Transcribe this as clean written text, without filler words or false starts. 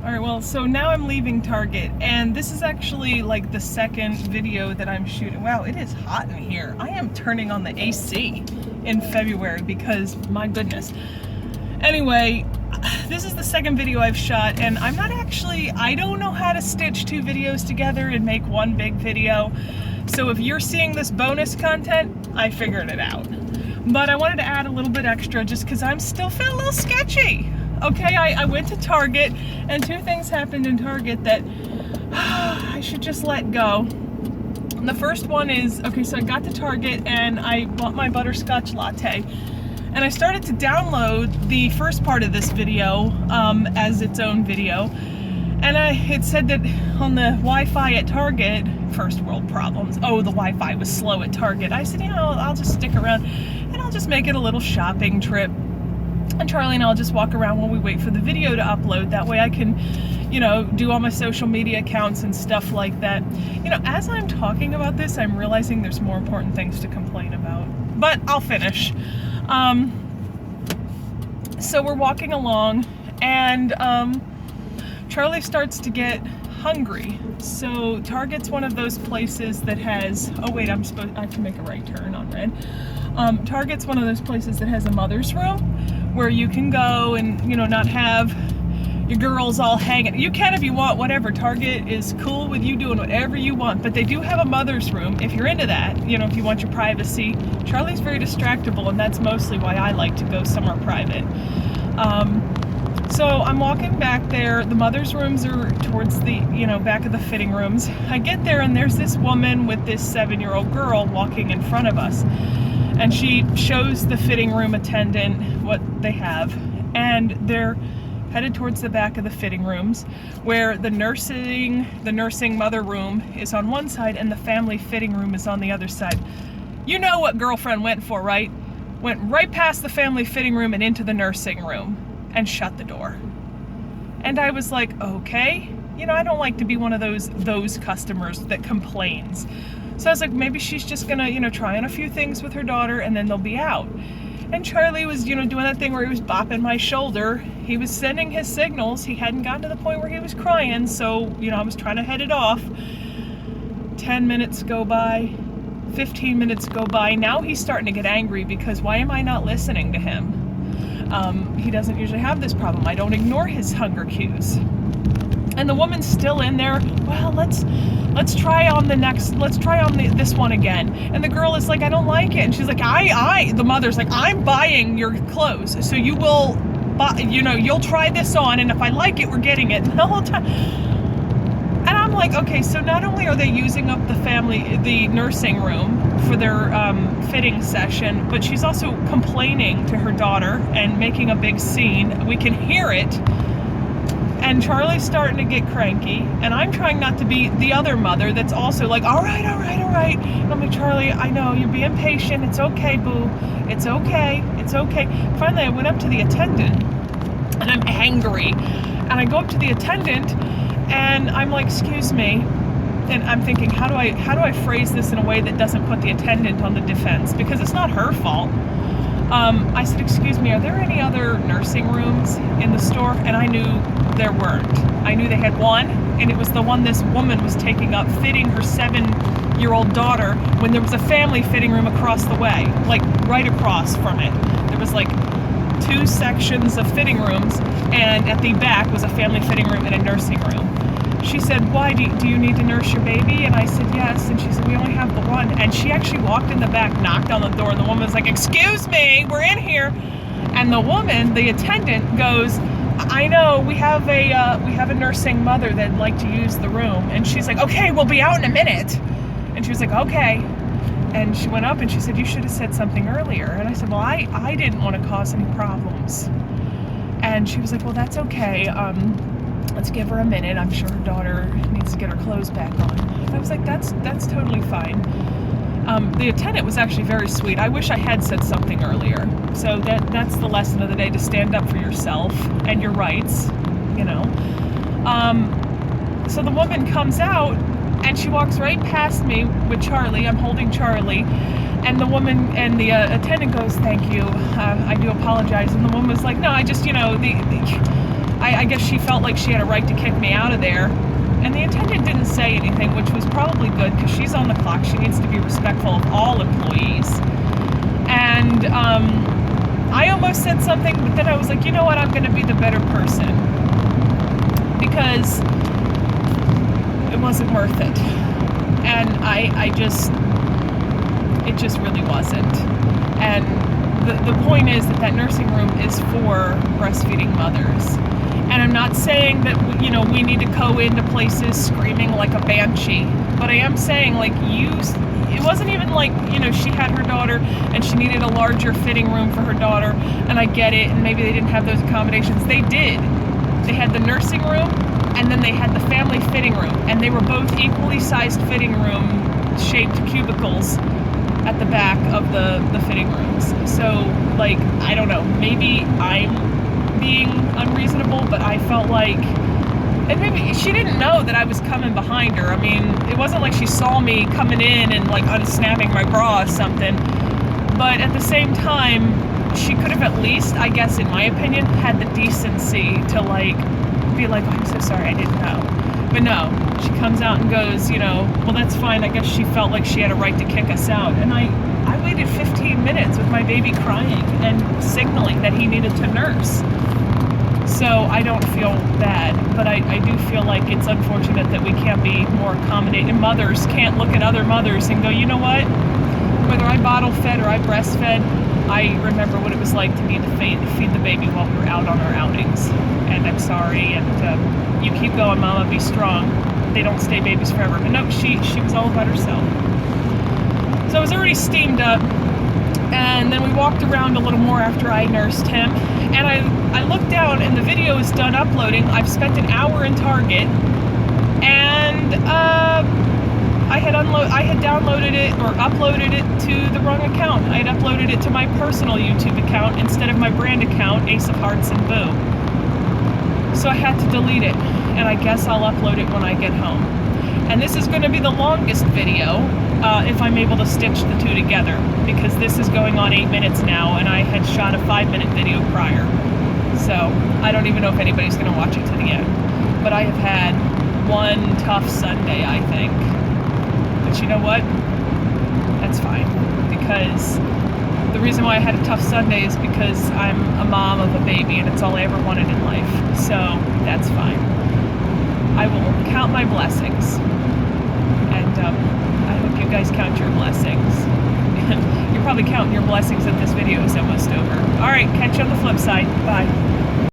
Alright, well, so now I'm leaving Target, and this is actually like the second video that I'm shooting. Wow, it is hot in here. I am turning on the AC in February because, my goodness. Anyway, this is the second video I've shot, and I don't know how to stitch two videos together and make one big video. So if you're seeing this bonus content, I figured it out. But I wanted to add a little bit extra just because I'm still feeling a little sketchy. Okay, I went to Target, and two things happened in Target that I should just let go. And the first one is, okay, so I got to Target and I bought my butterscotch latte. And I started to download the first part of this video as its own video. And it said that on the Wi-Fi at Target, first world problems. Oh, the Wi-Fi was slow at Target. I said, I'll just stick around and I'll just make it a little shopping trip. And Charlie and I'll just walk around while we wait for the video to upload. That way I can, do all my social media accounts and stuff like that. As I'm talking about this, I'm realizing there's more important things to complain about. But I'll finish. So we're walking along, and Charlie starts to get hungry. So Target's one of those places that has, oh wait, I have to make a right turn on red. Target's one of those places that has a mother's room where you can go and, not have your girls all hanging. You can if you want, whatever. Target is cool with you doing whatever you want, but they do have a mother's room if you're into that, if you want your privacy. Charlie's very distractible, and that's mostly why I like to go somewhere private. So I'm walking back there. The mother's rooms are towards the, back of the fitting rooms. I get there, and there's this woman with this 7-year-old girl walking in front of us. And she shows the fitting room attendant what they have, and they're headed towards the back of the fitting rooms, where the nursing mother room is on one side and the family fitting room is on the other side. You know what girlfriend went for, right? Went right past the family fitting room and into the nursing room and shut the door. And I was like, okay, I don't like to be one of those customers that complains. So I was like, maybe she's just gonna, try on a few things with her daughter and then they'll be out. And Charlie was, doing that thing where he was bopping my shoulder. He was sending his signals. He hadn't gotten to the point where he was crying, so, I was trying to head it off. 10 minutes go by, 15 minutes go by. Now he's starting to get angry because why am I not listening to him? He doesn't usually have this problem. I don't ignore his hunger cues. And the woman's still in there. Well, let's try on this one again. And the girl is like, I don't like it. And she's like, the mother's like, I'm buying your clothes. So you will buy, you'll try this on. And if I like it, we're getting it. And the whole time. And I'm like, okay, so not only are they using up the nursing room for their fitting session, but she's also complaining to her daughter and making a big scene. We can hear it. And Charlie's starting to get cranky, and I'm trying not to be the other mother that's also like, all right. And I'm like, Charlie, I know, you're being patient. It's okay, boo. It's okay. Finally, I went up to the attendant, and I'm angry. And I go up to the attendant, and I'm like, excuse me. And I'm thinking, how do I phrase this in a way that doesn't put the attendant on the defense? Because it's not her fault. I said, excuse me, are there any other nursing rooms in the store? And I knew there weren't. I knew they had one, and it was the one this woman was taking up, fitting her 7-year-old daughter, when there was a family fitting room across the way, like right across from it. There was like 2 sections of fitting rooms, and at the back was a family fitting room and a nursing room. She said, why, do you need to nurse your baby? And I said, yes. And she said, we only have the one. And she actually walked in the back, knocked on the door, and the woman was like, excuse me, we're in here. And the woman, the attendant, goes, I know, we have a nursing mother that'd like to use the room. And she's like, okay, we'll be out in a minute. And she was like, okay. And she went up and she said, you should have said something earlier. And I said, well, I didn't want to cause any problems. And she was like, well, that's okay. Let's give her a minute. I'm sure her daughter needs to get her clothes back on. And I was like, that's totally fine. The attendant was actually very sweet. I wish I had said something earlier. So that's the lesson of the day, to stand up for yourself and your rights, So the woman comes out and she walks right past me with Charlie. I'm holding Charlie. And the woman and the attendant goes, thank you. I do apologize. And the woman was like, no, I just, I I guess she felt like she had a right to kick me out of there. And the attendant didn't say anything, which was probably good because she's on the clock. She needs to be respectful of all employees. And I almost said something, but then I was like, you know what? I'm going to be the better person because it wasn't worth it. And it just really wasn't. And the point is that nursing room is for breastfeeding mothers. And I'm not saying that, we need to go into places screaming like a banshee, but I am saying, like, it wasn't even like, she had her daughter and she needed a larger fitting room for her daughter, and I get it, and maybe they didn't have those accommodations. They did. They had the nursing room, and then they had the family fitting room, and they were both equally sized fitting room shaped cubicles at the back of the fitting rooms. So, like, I don't know, maybe I'm being unreasonable, but I felt like, and maybe she didn't know that I was coming behind her. I mean, it wasn't like she saw me coming in and like unsnapping my bra or something, but at the same time, she could have at least, I guess in my opinion, had the decency to like be like, oh, I'm so sorry, I didn't know. But no, she comes out and goes, well, that's fine. I guess she felt like she had a right to kick us out. And I waited 15 minutes with my baby crying and signaling that he needed to nurse. So I don't feel bad, but I do feel like it's unfortunate that we can't be more accommodating. Mothers can't look at other mothers and go, you know what? Whether I bottle fed or I breastfed, I remember what it was like to need to feed the baby while we were out on our outings. And I'm sorry, and you keep going, Mama, be strong. They don't stay babies forever. But no, she was all about herself. So I was already steamed up, and then we walked around a little more after I nursed him, and I looked down and the video is done uploading. I've spent an hour in Target, and I had downloaded it or uploaded it to the wrong account. I had uploaded it to my personal YouTube account instead of my brand account, Ace of Hearts and Boo. So I had to delete it, and I guess I'll upload it when I get home. And this is going to be the longest video if I'm able to stitch the two together, because this is going on 8 minutes now, and I had shot a 5-minute video prior. So I don't even know if anybody's going to watch it to the end. But I have had one tough Sunday, I think. But you know what? That's fine, because the reason why I had a tough Sunday is because I'm a mom of a baby, and it's all I ever wanted in life. So that's fine. I will count my blessings, and I hope you guys count your blessings. You're probably counting your blessings that this video is almost over. All right, catch you on the flip side. Bye.